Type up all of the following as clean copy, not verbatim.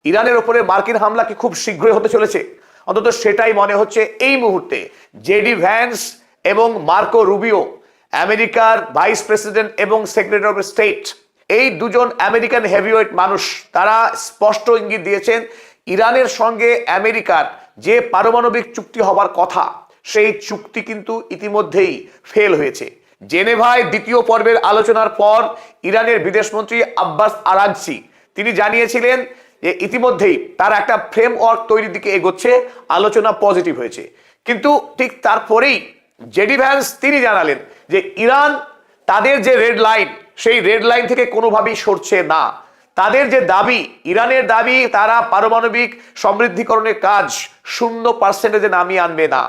ইরানের ওপরে মার্কিন হামলা কি খুব শীঘ্রই হতে চলেছে? অন্তত সেটাই মনে হচ্ছে এই মুহূর্তে। জেডি ভ্যান্স এবং মার্কো রুবিও, আমেরিকার ভাইস প্রেসিডেন্ট এবং সেক্রেটারি অফ স্টেট, এই দুজন আমেরিকান হেভিওয়েট মানুষ, তারা স্পষ্ট ইঙ্গিত দিয়েছেন ইরানের সঙ্গে আমেরিকার যে পারমাণবিক চুক্তি হবার কথা, সেই চুক্তি কিন্তু ইতিমধ্যেই ফেল হয়েছে। জেনেভায় দ্বিতীয় পর্বের আলোচনার পর ইরানের বিদেশমন্ত্রী আব্বাস আরাগচি তিনি জানিয়েছিলেন যে ইতিমধ্যেই তার একটা ফ্রেমওয়ার্ক তৈরির দিকে এগোচ্ছে, আলোচনা পজিটিভ হয়েছে। কিন্তু ঠিক তারপরেই জেডি ভ্যান্স তিনি জানালেন যে ইরান তাদের যে রেড লাইন, সেই রেড লাইন থেকে কোনোভাবেই সরছে না। তাদের যে দাবি, ইরানের দাবি, তারা পারমাণবিক সমৃদ্ধিকরণের কাজ 0% নামিয়ে আনবে না।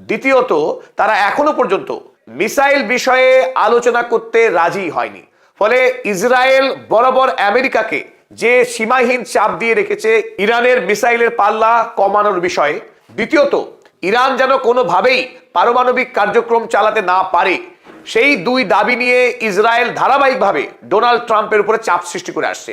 দ্বিতীয়ত, তারা এখনো পর্যন্ত মিসাইল বিষয়ে আলোচনা করতে রাজি হয়নি। ফলে ইসরায়েল বরাবর আমেরিকাকে যে সীমাহীন চাপ দিয়ে রেখেছে ইরানের মিসাইলের পাল্লা কমানোর বিষয়ে। দ্বিতীয়ত, ইরান যেন কোনোভাবেই পারমাণবিক কার্যক্রম চালাতে না পারে, সেই দুই দাবি নিয়ে ইসরায়েল ধারাবাহিকভাবে ডোনাল্ড ট্রাম্পের উপরে চাপ সৃষ্টি করে আসছে।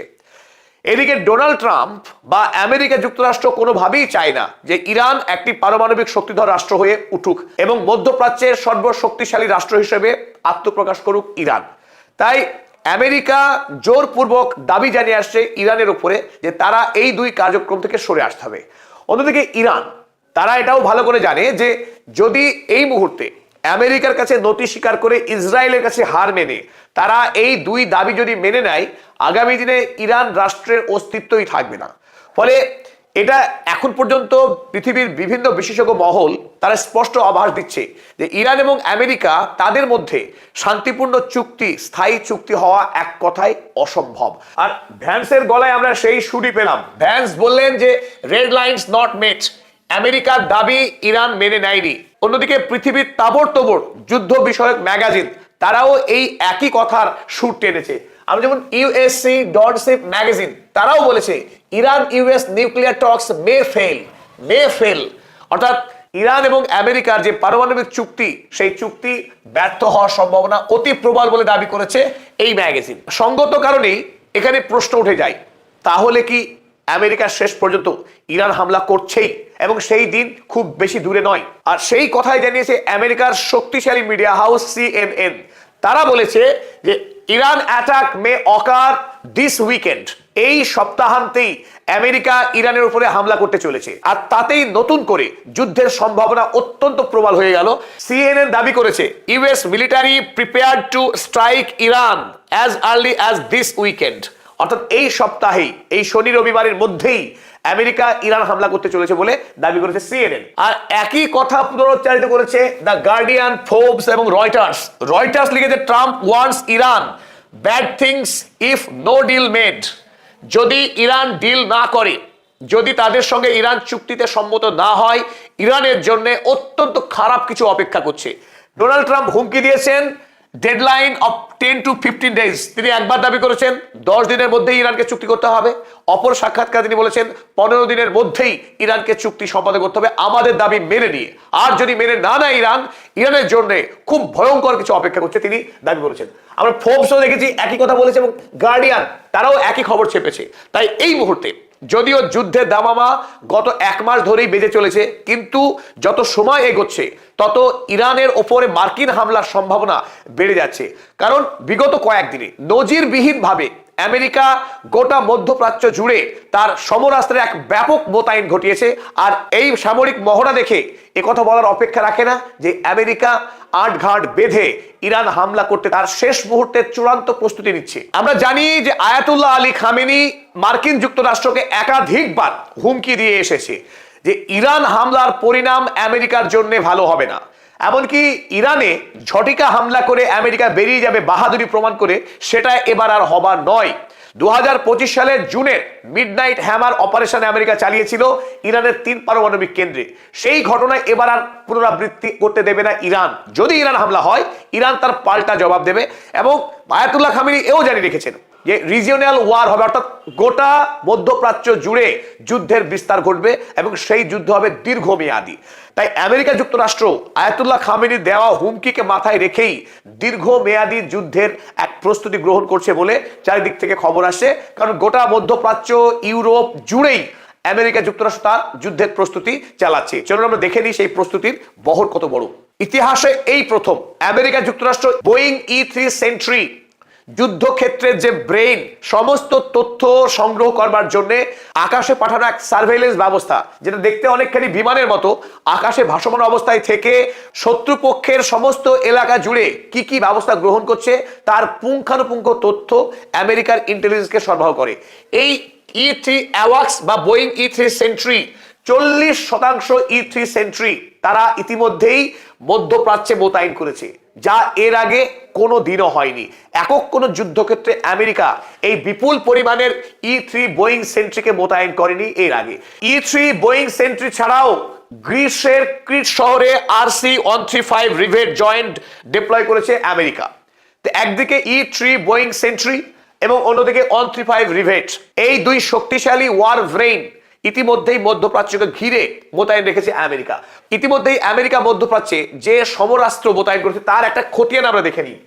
এদিকে ডোনাল্ড ট্রাম্প বা আমেরিকা যুক্তরাষ্ট্র কোনোভাবেই চায় না যে ইরান একটি পারমাণবিক শক্তিধর রাষ্ট্র হয়ে উঠুক এবং মধ্যপ্রাচ্যের সর্বশক্তিশালী রাষ্ট্র হিসেবে আত্মপ্রকাশ করুক ইরান। তাই আমেরিকা জোরপূর্বক দাবি জানিয়ে আসছে ইরানের উপরে যে তারা এই দুই কার্যক্রম থেকে সরে আসতে হবে। অন্যদিকে ইরান, তারা এটাও ভালো করে জানে যে যদি এই মুহূর্তে আমেরিকার কাছে নতি স্বীকার করে ইসরায়েলের কাছে হার মেনে তারা এই দুই দাবি যদি মেনে নেয়, আগামী দিনে ইরান রাষ্ট্রের অস্তিত্বই থাকবে না। ফলে এটা এখন পর্যন্ত পৃথিবীর বিভিন্ন বিশেষজ্ঞ মহল তারা স্পষ্ট আভাস দিচ্ছে যে ইরান এবং আমেরিকা তাদের মধ্যে শান্তিপূর্ণ চুক্তি, স্থায়ী চুক্তি হওয়া এক কথায় অসম্ভব। আর ভ্যান্সের গলায় আমরা সেই সুরই পেলাম। ভ্যান্স বললেন যে রেড লাইনস নট মেট, আমেরিকার দাবি ইরান মেনে নেয়নি। অন্যদিকে পৃথিবীর তাবড় তোবড় যুদ্ধ বিষয়ক ম্যাগাজিন তারাও এই একই কথার সুর টেনেছে। আমি যেমন ইউএসসি ডটসিপ ম্যাগাজিন, তারাও বলেছে ইরান ইউএস নিউক্লিয়ার টক্স মে ফেল, অর্থাৎ ইরান এবং আমেরিকার যে পারমাণবিক চুক্তি, সেই চুক্তি ব্যর্থ হওয়ার সম্ভাবনা অতি প্রবল বলে দাবি করেছে এই ম্যাগাজিন। সঙ্গত কারণেই এখানে প্রশ্ন উঠে যায়, তাহলে কি আমেরিকা শেষ পর্যন্ত ইরান হামলা করছেই এবং সেই দিন খুব বেশি দূরে নয়? আর সেই কথাই জানিয়েছে আমেরিকার শক্তিশালী মিডিয়া হাউস CNN। তারা বলেছে যে Iran attack May ochre this weekend, এই সপ্তাহান্তেই আমেরিকা ইরানের উপরে হামলা করতে চলেছে। আর তাতেই নতুন করে যুদ্ধের সম্ভাবনা অত্যন্ত প্রবল হয়ে গেল। CNN দাবি করেছে US military prepared two strike Iran as early as this weekend, অর্থাৎ এই সপ্তাহেই, এই শনি রবিবারের মধ্যেই আমেরিকা ইরান হামলা করতে চলেছে বলে দাবি করেছে CNN। আর একই কথা পুনরুচ্চারিত করেছে দ্য গার্ডিয়ান, ফোর্বস এবং রয়টার্স লিখেছে Trump wants Iran bad things if no deal made, যদি ইরান ডিল না করে, যদি তাদের সঙ্গে ইরান চুক্তিতে সম্মত না হয়, ইরানের জন্য অত্যন্ত খারাপ কিছু অপেক্ষা করছে। ডোনাল্ড ট্রাম্প হুমকি দিয়েছেন ডেডলাইন অফ 10 to 15 days, তিনি একবার দাবি করেছেন 10 দিনের মধ্যেই ইরানকে চুক্তি করতে হবে। অপর সাক্ষাৎকার তিনি বলেছেন 15 দিনের মধ্যেই ইরানকে চুক্তি সম্পাদন করতে হবে আমাদের দাবি মেনে নিয়ে। আর যদি মেনে না নেয় ইরান, ইরানের জন্য খুব ভয়ঙ্কর কিছু অপেক্ষা করছে তিনি দাবি করেছেন। আমরা ফোর্বসও দেখেছি একই কথা বলেছে এবং গার্ডিয়ান তারাও একই খবর ছেপেছে। তাই এই মুহূর্তে যদিও যুদ্ধের দামামা গত 1 মাস ধরেই বেজে চলেছে, কিন্তু যত সময় এগোচ্ছে তত ইরানের ওপরে মার্কিন হামলার সম্ভাবনা বেড়ে যাচ্ছে। কারণ বিগত কয়েকদিনে নজিরবিহীনভাবে আমেরিকা গোটা মধ্যপ্রাচ্য জুড়ে তার সমরাস্ত্রের এক ব্যাপক মোতায়েন ঘটিয়েছে। আর এই সামরিক মহড়া দেখে একথা বলার অপেক্ষা রাখে না যে আমেরিকা আটঘাট বেঁধে ইরান হামলা করতে তার শেষ মুহূর্তের চূড়ান্ত প্রস্তুতি নিচ্ছে। আমরা জানি যে আয়াতুল্লাহ আলী খামেনি মার্কিন যুক্তরাষ্ট্রকে একাধিকবার হুমকি দিয়ে এসেছে যে ইরান হামলার পরিণাম আমেরিকার জন্য ভালো হবে না। এমনকি ইরানে ঝটিকা হামলা করে আমেরিকা বেরিয়ে যাবে বাহাদুরি প্রমাণ করে, সেটা এবার আর হবার নয়। 2025 সালের জুনের মিডনাইট হ্যামার অপারেশন আমেরিকা চালিয়েছিল ইরানের 3 পারমাণবিক কেন্দ্রে। সেই ঘটনায় এবার আর পুনরাবৃত্তি করতে দেবে না ইরান। যদি ইরান হামলা হয়, ইরান তার পাল্টা জবাব দেবে। এবং আয়াতুল্লাহ খামেনি এও জানিয়ে রেখেছেন যে রিজিওনাল ওয়ার হবে, অর্থাৎ গোটা মধ্যপ্রাচ্য জুড়ে যুদ্ধের বিস্তার ঘটবে এবং সেই যুদ্ধ হবে দীর্ঘমেয়াদী। তাই আমেরিকা যুক্তরাষ্ট্র আয়াতুল্লাহ খামেনির দেওয়া হুমকিকে মাথায় রেখেই দীর্ঘমেয়াদী যুদ্ধের এক প্রস্তুতি গ্রহণ করছে বলে চারিদিক থেকে খবর আসে। কারণ গোটা মধ্যপ্রাচ্য, ইউরোপ জুড়েই আমেরিকা যুক্তরাষ্ট্র তার যুদ্ধের প্রস্তুতি চালাচ্ছে। চলুন আমরা দেখে নিই সেই প্রস্তুতির বহর কত বড়। ইতিহাসে এই প্রথম আমেরিকা যুক্তরাষ্ট্র বোয়িং E-3 সেন্ট্রি যুদ্ধক্ষেত্রের যে ব্রেইন, সমস্ত তথ্য সংগ্রহ করবার জন্য আকাশে পাঠানো এক সার্ভেইলেন্স ব্যবস্থা, যেটা দেখতে অনেকখানি বিমানের মতো, আকাশে ভাসমান অবস্থায় থেকে শত্রুপক্ষের সমস্ত এলাকা জুড়ে কি কি ব্যবস্থা গ্রহণ করছে তার পুঙ্খানুপুঙ্খ তথ্য আমেরিকার ইন্টেলিজেন্সকে সরবরাহ করে। এই E-3 অ্যাওয়াক্স বা Boeing E-3 sentry 40% E-3 sentry তারা ইতিমধ্যেই মধ্যপ্রাচ্যে মোতায়েন করেছে, যা এর আগে কোনো দিনও হয়নি। একক কোনো যুদ্ধক্ষেত্রে আমেরিকা এই বিপুল পরিমাণের E-3 বোয়িং সেন্ট্রিকে মোতায়েন করেনি এর আগে। E-3 বোয়িং সেন্ট্রি ছাড়াও গ্রিসের ক্রিট শহরে RC-135 রিভেট জয়েন্ট ডিপ্লয় করেছে আমেরিকা। তো একদিকে E-3 বোয়িং সেন্ট্রি এবং অন্যদিকে 135 রিভেট, এই দুই শক্তিশালী ওয়ার ব্রেইন ইতিমধ্যেই মধ্যপ্রাচ্যকে ঘিরে মোতায়েন রেখেছে আমেরিকা। ইতিমধ্যেই আমেরিকা মধ্যপ্রাচ্যে যে সমরাস্ত্র মোতায়েন করেছে তার একটা খতিয়ান আমরা দেখে নিই।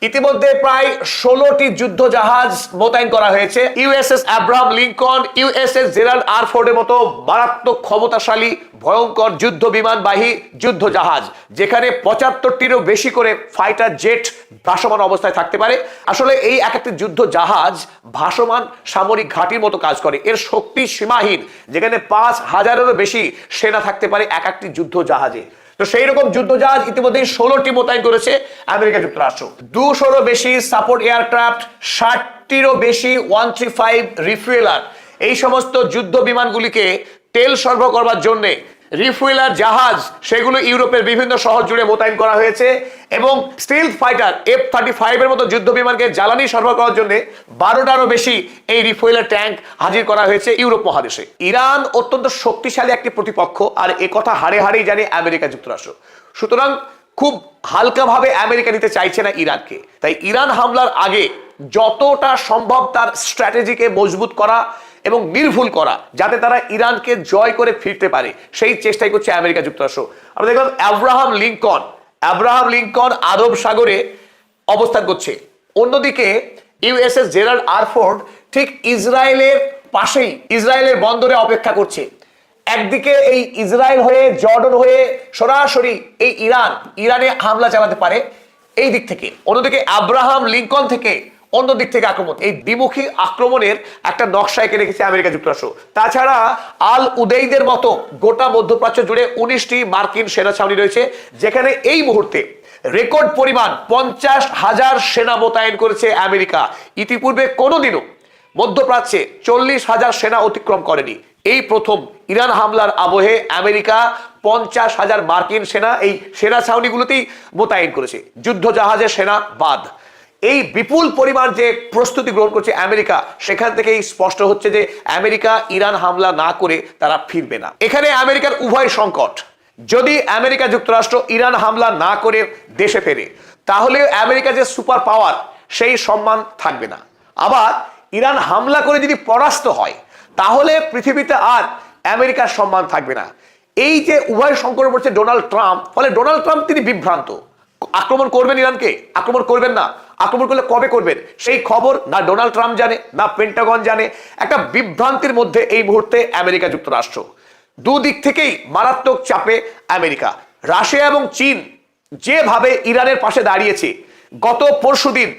ইতিমধ্যে প্রায় 16টি যুদ্ধ জাহাজ মোতায়েন করা হয়েছে। USS Abraham Lincoln, USS Gerald R ফোর্ডের মতো মারাত্মক ক্ষমতাশালী ভয়ঙ্কর যুদ্ধ বিমানবাহী যুদ্ধ জাহাজ, যেখানে 75টিরও বেশি করে ফাইটার জেট ভাসমান অবস্থায় থাকতে পারে। আসলে এই এক একটি যুদ্ধ জাহাজ ভাসমান সামরিক ঘাঁটির মতো কাজ করে। এর শক্তি সীমাহীন, যেখানে 5000-এরও বেশি সেনা থাকতে পারে এক একটি যুদ্ধ জাহাজে। তো সেই রকম যুদ্ধ জাহাজ ইতিমধ্যে 16টি মোতায়েন করেছে আমেরিকা যুক্তরাষ্ট্র। 200-রও বেশি সাপোর্ট এয়ারক্রাফট, 60টিরও বেশি 135 রিফুয়েলার, এই সমস্ত যুদ্ধ বিমানগুলিকে তেল সরবরাহ করবার জন্য রিফুয়েলার জাহাজ সেগুলো ইউরোপের বিভিন্ন শহর জুড়ে মোতায়েন করা হয়েছে। এবং স্টিলথ ফাইটার F-35 এর মতো যুদ্ধ বিমানকে জ্বালানি সরবরাহ করার জন্য 12টারও বেশি এই রিফুয়েলার ট্যাঙ্ক হাজির করা হয়েছে ইউরোপ মহাদেশে। ইরান অত্যন্ত শক্তিশালী একটি প্রতিপক্ষ, আর একথা হাড়ে হাড়েই জানে আমেরিকা যুক্তরাষ্ট্র। সুতরাং খুব হালকাভাবে আমেরিকা নিতে চাইছে না ইরানকে। তাই ইরান হামলার আগে যতটা সম্ভব তার স্ট্র্যাটেজিকে মজবুত করা এবং নির্ভুল করা, যাতে তারা ইরানকে জয় করে ফিরতে পারে, সেই চেষ্টাই করছে আমেরিকা যুক্তরাষ্ট্র। আমরা দেখলাম আব্রাহাম লিঙ্কন আরব সাগরে অবস্থান করছে। অন্যদিকে ইউএসএস জেরাল্ড আর ফোর্ড ঠিক ইসরায়েলের পাশেই, ইসরায়েলের বন্দরে অপেক্ষা করছে। একদিকে এই ইসরায়েল হয়ে, জর্ডন হয়ে সরাসরি এই ইরানে হামলা চালাতে পারে এই দিক থেকে, অন্যদিকে আব্রাহাম লিঙ্কন থেকে অন্য দিক থেকে আক্রমণ। এই দ্বিমুখী আক্রমণের একটা নকশা এঁকে রেখেছে আমেরিকা যুক্তরাষ্ট্র। তাছাড়া আল উদেইদের মতো গোটা মধ্যপ্রাচ্য জুড়ে 19টি মার্কিন সেনা ছাউনি রয়েছে, যেখানে এই মুহূর্তে রেকর্ড পরিমাণ 50,000 সেনা মোতায়েন করেছে আমেরিকা। ইতিপূর্বে কোনোদিনও মধ্যপ্রাচ্যে 40,000 সেনা অতিক্রম করেনি। এই প্রথম ইরান হামলার আবহে আমেরিকা 50,000 মার্কিন সেনা এই সেনা ছাউনিগুলোতেই মোতায়েন করেছে, যুদ্ধ জাহাজের সেনা বাদ। এই বিপুল পরিমাণ যে প্রস্তুতি গ্রহণ করছে আমেরিকা, সেখান থেকেই স্পষ্ট হচ্ছে যে আমেরিকা ইরান হামলা না করে তারা ফিরবে না। এখানে আমেরিকার উভয় সংকট। যদি আমেরিকা যুক্তরাষ্ট্র ইরান হামলা না করে দেশে ফেরে, তাহলে আমেরিকা যে সুপার পাওয়ার সেই সম্মান থাকবে না। আবার ইরান হামলা করে যদি পরাস্ত হয়, তাহলে পৃথিবীতে আর আমেরিকার সম্মান থাকবে না। এই যে উভয় সংকটে পড়ছে ডোনাল্ড ট্রাম্প, ফলে ডোনাল্ড ট্রাম্প তিনি বিভ্রান্ত। আক্রমণ করবেন ইরানকে, আক্রমণ করবেন না, আক্রমণ করলে কবে করবেন সেই খবর না ডোনাল্ড ট্রাম্প জানে, না পেন্টাগন জানে। একটা বিভ্রান্তির মধ্যে এই মুহূর্তে আমেরিকা যুক্তরাষ্ট্র। দুদিক থেকেই মারাত্মক চাপে আমেরিকা। রাশিয়া এবং চীন যেভাবে ইরানের পাশে দাঁড়িয়েছে, গত পরশুদিন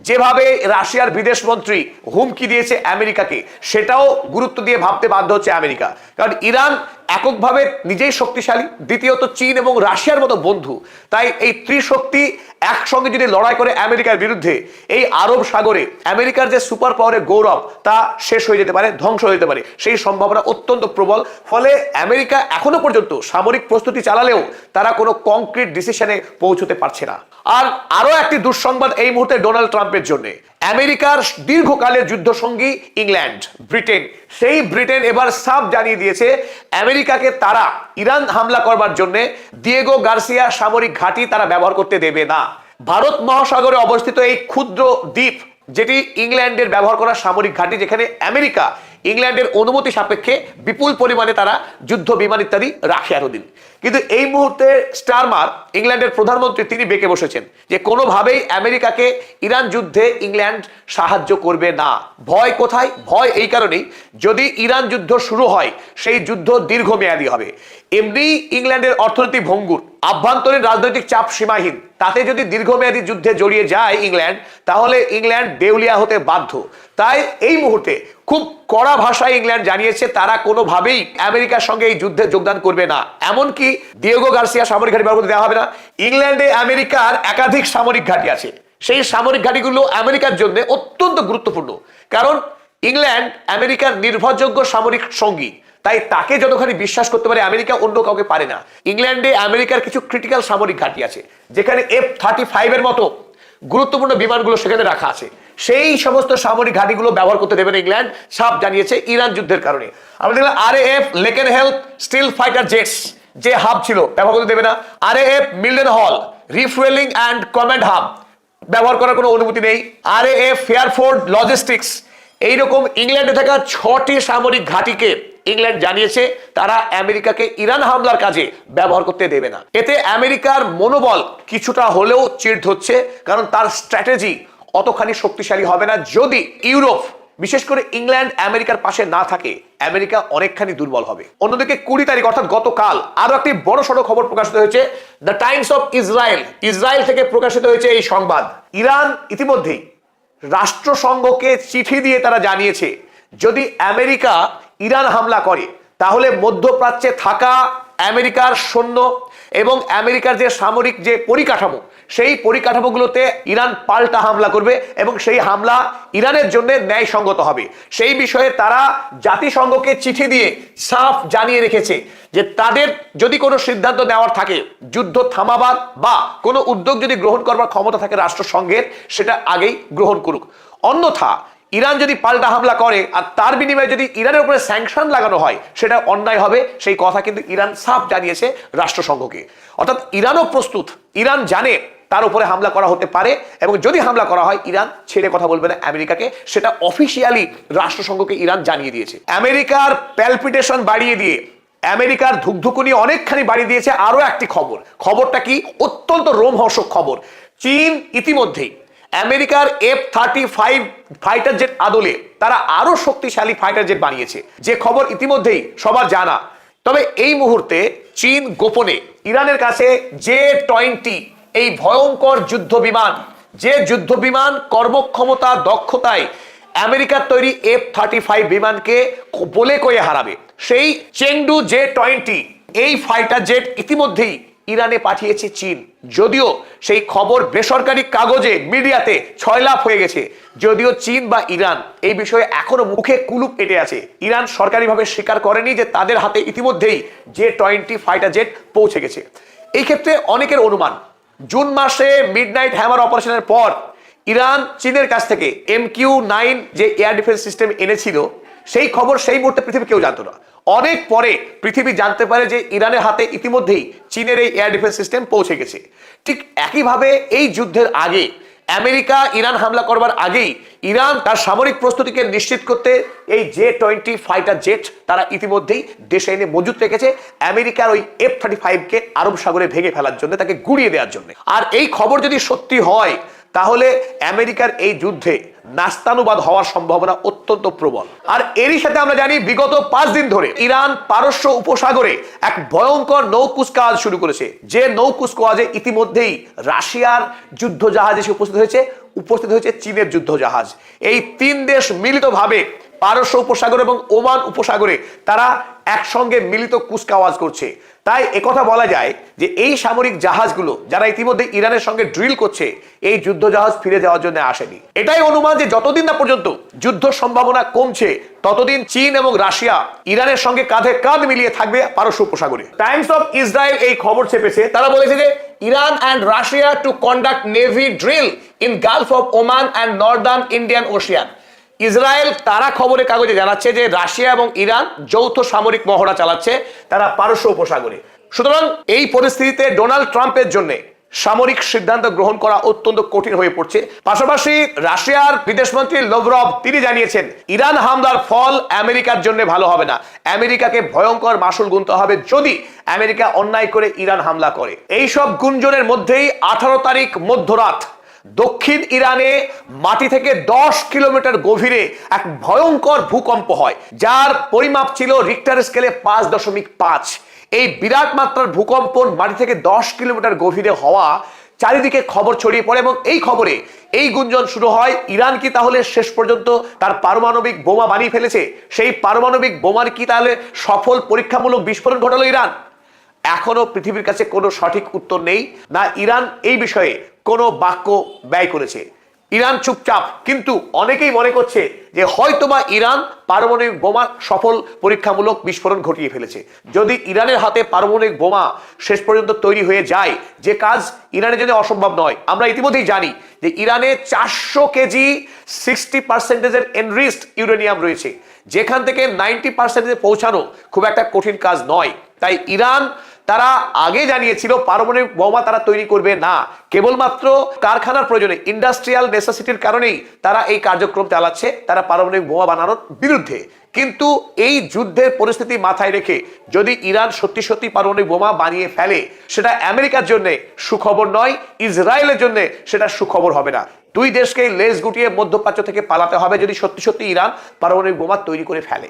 যেভাবে রাশিয়ার বিদেশ মন্ত্রী হুমকি দিয়েছে আমেরিকাকে, সেটাও গুরুত্ব দিয়ে ভাবতে বাধ্য হচ্ছে আমেরিকা। কারণ ইরান এককভাবে নিজেই শক্তিশালী, দ্বিতীয়ত চীন এবং রাশিয়ার মতো বন্ধু। তাই এই ত্রিশক্তি একসঙ্গে যদি লড়াই করে আমেরিকার বিরুদ্ধে, এই আরব সাগরে আমেরিকার যে সুপার পাওয়ারের গৌরব তা শেষ হয়ে যেতে পারে, ধ্বংস হয়ে যেতে পারে, সেই সম্ভাবনা অত্যন্ত প্রবল। ফলে আমেরিকা এখনো পর্যন্ত সামরিক প্রস্তুতি চালালেও তারা কোনো কংক্রিট ডিসিশনে পৌঁছতে পারছে না। আর আরো একটি দুঃসংবাদ এই মুহূর্তে ডোনাল্ড ট্রাম্পের জন্য। আমেরিকার দীর্ঘকালের যুদ্ধসঙ্গী ইংল্যান্ড, ব্রিটেন, সেই ব্রিটেন এবার সাফ জানিয়ে দিয়েছে আমেরিকাকে তারা ইরান হামলা করবার জন্য দিয়েগো গার্সিয়া সামরিক ঘাঁটি তারা ব্যবহার করতে দেবে না। ভারত মহাসাগরে অবস্থিত এই ক্ষুদ্র দ্বীপ যেটি ইংল্যান্ডের ব্যবহার করা সামরিক ঘাঁটি, যেখানে আমেরিকা ইংল্যান্ডের অনুমতি সাপেক্ষে বিপুল পরিমাণে তারা যুদ্ধ বিমান ইত্যাদি রাখে এতদিন। কিন্তু এই মুহূর্তে স্টারমার, ইংল্যান্ডের প্রধানমন্ত্রী, তিনি বেঁকে বসেছেন যে কোনোভাবেই আমেরিকাকে ইরান যুদ্ধে ইংল্যান্ড সাহায্য করবে না। ভয় কোথায়? ভয় এই কারণেই, যদি ইরান যুদ্ধ শুরু হয় সেই যুদ্ধ দীর্ঘমেয়াদী হবে। এমনি ইংল্যান্ডের অর্থনৈতিক ভঙ্গুর, আভ্যন্তরীণ রাজনৈতিক চাপ সীমাহীন, তাতে যদি দীর্ঘমেয়াদী যুদ্ধে জড়িয়ে যায় ইংল্যান্ড, তাহলে ইংল্যান্ড দেউলিয়া হতে বাধ্য। তাই এই মুহূর্তে খুব কড়া ভাষায় ইংল্যান্ড জানিয়েছে তারা কোনোভাবেই আমেরিকার সঙ্গে এই যুদ্ধে যোগদান করবে না। এমনকি দিয়েগো গার্সিয়া সামরিক ঘাঁটি ব্যবহার করতে দেওয়া হবে না। ইংল্যান্ডে আমেরিকার একাধিক সামরিক ঘাঁটি আছে, সেই সামরিক ঘাঁটিগুলো আমেরিকার জন্য অত্যন্ত গুরুত্বপূর্ণ, কারণ ইংল্যান্ড আমেরিকার নির্ভরযোগ্য সামরিক সঙ্গী। তাই তাকে যতখানি বিশ্বাস করতে পারে আমেরিকা, অন্য কাউকে পারে না। ইংল্যান্ডে আমেরিকার কিছু ক্রিটিক্যাল সামরিক ঘাঁটি আছে, যেখানে F-35 এর মতো গুরুত্বপূর্ণ বিমানগুলো সেখানে রাখা আছে। সেই সমস্ত সামরিক ঘাঁটিগুলো ব্যবহার করতে দেবে না ইংল্যান্ড, সাফ জানিয়েছে ইরান যুদ্ধের কারণে। আমরা দেখলাম RAF লেকেনহেল স্টিল ফাইটার জেটস যে হাব ছিল ব্যবহার করতে দেবে না। RAF মিল্ডেন হল রিফুয়েলিং অ্যান্ড কমান্ড হাব ব্যবহার করার কোনো অনুমতি নেই। RAF ফেয়ারফোর্ড লজিস্টিক্স, এইরকম ইংল্যান্ডে থাকা 6টি সামরিক ঘাঁটিকে ইংল্যান্ড জানিয়েছে তারা আমেরিকাকে ইরান হামলার কাজে ব্যবহার করতে দেবে না। এতে আমেরিকার মনোবল কিছুটা হলেও চিড় হচ্ছে, কারণ তার স্ট্র্যাটেজি অতখানি শক্তিশালী হবে না যদি ইউরোপ, বিশেষ করে ইংল্যান্ড আমেরিকার পাশে না থাকে। আমেরিকা অনেকখানি দুর্বল হবে। অন্যদিকে 20 তারিখ অর্থাৎ গতকাল আরো একটি বড়সড় খবর প্রকাশিত হয়েছে। The Times of Israel, Israel থেকে প্রকাশিত হয়েছে এই সংবাদ। ইরান ইতিমধ্যেই রাষ্ট্রসংঘকে চিঠি দিয়ে তারা জানিয়েছে যদি আমেরিকা ইরান হামলা করে তাহলে মধ্যপ্রাচ্যে থাকা আমেরিকার সৈন্য এবং আমেরিকার যে সামরিক যে পরিকাঠামো, সেই পরিকাঠামোগুলোতে ইরান পাল্টা হামলা করবে এবং সেই হামলা ইরানের জন্য ন্যায়সঙ্গত হবে। সেই বিষয়ে তারা জাতিসংঘকে চিঠি দিয়ে সাফ জানিয়ে রেখেছে যে তাদের যদি কোনো সিদ্ধান্ত নেওয়ার থাকে, যুদ্ধ থামাবার বা কোনো উদ্যোগ যদি গ্রহণ করবার ক্ষমতা থাকে রাষ্ট্রসংঘের, সেটা আগেই গ্রহণ করুক। অন্যথা ইরান যদি পাল্টা হামলা করে আর তার বিনিময়ে যদি ইরানের উপরে স্যাংশন লাগানো হয়, সেটা অন্যায় হবে। সেই কথা কিন্তু ইরান সাফ জানিয়েছে রাষ্ট্রসংঘকে। অর্থাৎ ইরানও প্রস্তুত, ইরান জানে তার উপরে হামলা করা হতে পারে এবং যদি হামলা করা হয় ইরান ছেড়ে কথা বলবে না আমেরিকাকে, সেটা অফিসিয়ালি রাষ্ট্রসংঘকে ইরান জানিয়ে দিয়েছে। আমেরিকার প্যালপিটেশন বাড়িয়ে দিয়ে, আমেরিকার ধুকধুকুনি অনেকখানি বাড়িয়ে দিয়েছে আরো একটি খবর। খবরটা কি? অত্যন্ত রোমহর্ষক খবর। চীন ইতিমধ্যেই আমেরিকার F-35 ফাইটার জেট আদলে তারা আরো শক্তিশালী ফাইটার জেট বানিয়েছে, যে খবর ইতিমধ্যেই সবার জানা। তবে এই মুহূর্তে চীন গোপনে ইরানের কাছে J-20 এই ভয়ঙ্কর যুদ্ধ বিমান, যে যুদ্ধ বিমান কর্মক্ষমতা দক্ষতায় আমেরিকার তৈরি F-35 বিমানকে বলে কয়ে হারাবে, সেই চেংডু J-20 এই ফাইটার জেট ইতিমধ্যেই ইরানে পাঠিয়েছে চীন। যদিও সেই খবর বেসরকারি কাগজে, মিডিয়াতে ছয়লাপ হয়ে গেছে, যদিও চীন বা ইরান এই বিষয়ে এখনো মুখে কুলুপ এঁটে আছে। ইরান সরকারিভাবে স্বীকার করেনি যে তাদের হাতে ইতিমধ্যেই J-20 ফাইটার জেট পৌঁছে গেছে। এই ক্ষেত্রে অনেকের অনুমান, জুন মাসে মিডনাইট হ্যামার অপারেশনের পর ইরান চীনের কাছ থেকে MQ-9 যে এয়ার ডিফেন্স সিস্টেম এনেছিল, সেই খবর সেই মুহূর্তে পৃথিবী কেউ জানতো না। অনেক পরে পৃথিবী জানতে পারে যে ইরানের হাতে ইতিমধ্যেই চীনের এই এয়ার ডিফেন্স সিস্টেম পৌঁছে গেছে। ঠিক একইভাবে এই যুদ্ধের আগে, আমেরিকা ইরান হামলা করবার আগেই ইরান তার সামরিক প্রস্তুতিকে নিশ্চিত করতে এই J-20 ফাইটার জেট তারা ইতিমধ্যেই দেশে এনে মজুত রেখেছে আমেরিকার ওই F-35 কে আরব সাগরে ভেঙে ফেলার জন্য, তাকে গুড়িয়ে দেওয়ার জন্য। আর এই খবর যদি সত্যি হয় তাহলে আমেরিকার এই যুদ্ধে নাস্তানুবাদ হওয়ার সম্ভাবনা অত্যন্ত প্রবল। আর এরই সাথে আমরা জানি বিগত 5 দিন ধরে ইরান পারস্য উপসাগরে এক ভয়ঙ্কর নৌ কুচকাওয়াজ শুরু করেছে, যে নৌ কুচকাওয়াজে ইতিমধ্যেই রাশিয়ার যুদ্ধ জাহাজ এসে উপস্থিত হয়েছে চীনের যুদ্ধ জাহাজ। এই 3 দেশ মিলিতভাবে পারস্য উপসাগর এবং ওমান উপসাগরে তারা একসঙ্গে মিলিত কুচকাওয়াজ করছে। তাই একথা বলা যায় যে এই সামরিক জাহাজগুলো যারা ইতিমধ্যে ইরানের সঙ্গে ড্রিল করছে, এই যুদ্ধ জাহাজ ফিরে যাওয়ার জন্য আসেনি। এটাই অনুমান যে যতদিন না পর্যন্ত যুদ্ধ সম্ভাবনা কমছে, ততদিন চীন এবং রাশিয়া ইরানের সঙ্গে কাঁধে কাঁধ মিলিয়ে থাকবে পারস্য উপসাগরে। টাইমস অফ ইসরায়েল এই খবর ছেপেছে, তারা বলেছে যে Iran and Russia to conduct navy drill in Gulf of Oman and Northern Indian Ocean. Israel তারা খবরের কাগজে জানাচ্ছে যে রাশিয়া এবং ইরান যৌথ সামরিক মহড়া চালাচ্ছে তারা পারস্য উপসাগরে। সুতরাং এই পরিস্থিতিতে ডোনাল্ড ট্রাম্পের জন্য সামরিক সিদ্ধান্ত গ্রহণ করা অত্যন্ত কঠিন হয়ে পড়ছে। পাশাপাশি রাশিয়ার বিদেশমন্ত্রী লভরভ তিনি জানিয়েছেন ইরান হামলার ফল আমেরিকার জন্য ভালো হবে না, আমেরিকাকে ভয়ঙ্কর মাসুল গুনতে হবে যদি আমেরিকা অন্যায় করে ইরান হামলা করে। এইসব গুঞ্জনের মধ্যেই 18 তারিখ মধ্যরাত দক্ষিণ ইরানে মাটি থেকে 10 কিলোমিটার গভীরে এক ভয়ঙ্কর ভূকম্প হয়, যার পরিমাপ ছিল রিক্টার স্কেলে 5.5। এই বিরাট মাত্রার ভূকম্প মাটি থেকে 10 কিলোমিটার গভীরে হওয়া চারিদিকে খবর ছড়িয়ে পড়ে এবং এই খবরে এই গুঞ্জন শুরু হয় ইরান কি তাহলে শেষ পর্যন্ত তার পারমাণবিক বোমা বানিয়ে ফেলেছে? সেই পারমাণবিক বোমার কি তাহলে সফল পরীক্ষামূলক বিস্ফোরণ ঘটালো ইরান? এখনো পৃথিবীর কাছে কোনো সঠিক উত্তর নেই, না ইরান এই বিষয়ে কোনো বাক্য ব্যয় করেছে। ইরান চুপচাপ, কিন্তু অনেকেই মনে করছে যে হয়তোবা ইরান পারমাণবিক বোমা সফল পরীক্ষামূলক বিস্ফোরণ ঘটিয়ে ফেলেছে। যদি ইরানের হাতে পারমাণবিক বোমা শেষ পর্যন্ত তৈরি হয়ে যায়, যে কাজ ইরানের জন্য অসম্ভব নয়। আমরা ইতিমধ্যেই জানি যে ইরানে 400 কেজি 60% এনরিচড ইউরেনিয়াম রয়েছে, যেখান থেকে 90% পৌঁছানো খুব একটা কঠিন কাজ নয়। তাই ইরান তারা আগে জানিয়েছিল পারমাণবিক বোমা তারা তৈরি করবে না, কেবলমাত্র কারখানার প্রয়োজনে, ইন্ডাস্ট্রিয়াল নেসেসিটির কারণেই তারা এই কার্যক্রম চালাচ্ছে, তারা পারমাণবিক বোমা বানানোর বিরুদ্ধে। কিন্তু এই যুদ্ধের পরিস্থিতি মাথায় রেখে যদি ইরান সত্যি সত্যি পারমাণবিক বোমা বানিয়ে ফেলে, সেটা আমেরিকার জন্য সুখবর নয়, ইসরায়েলের জন্য সেটা সুখবর হবে না। দুই দেশকে লেজ গুটিয়ে মধ্যপ্রাচ্য থেকে পালাতে হবে যদি সত্যি সত্যি ইরান পারমাণবিক বোমা তৈরি করে ফেলে।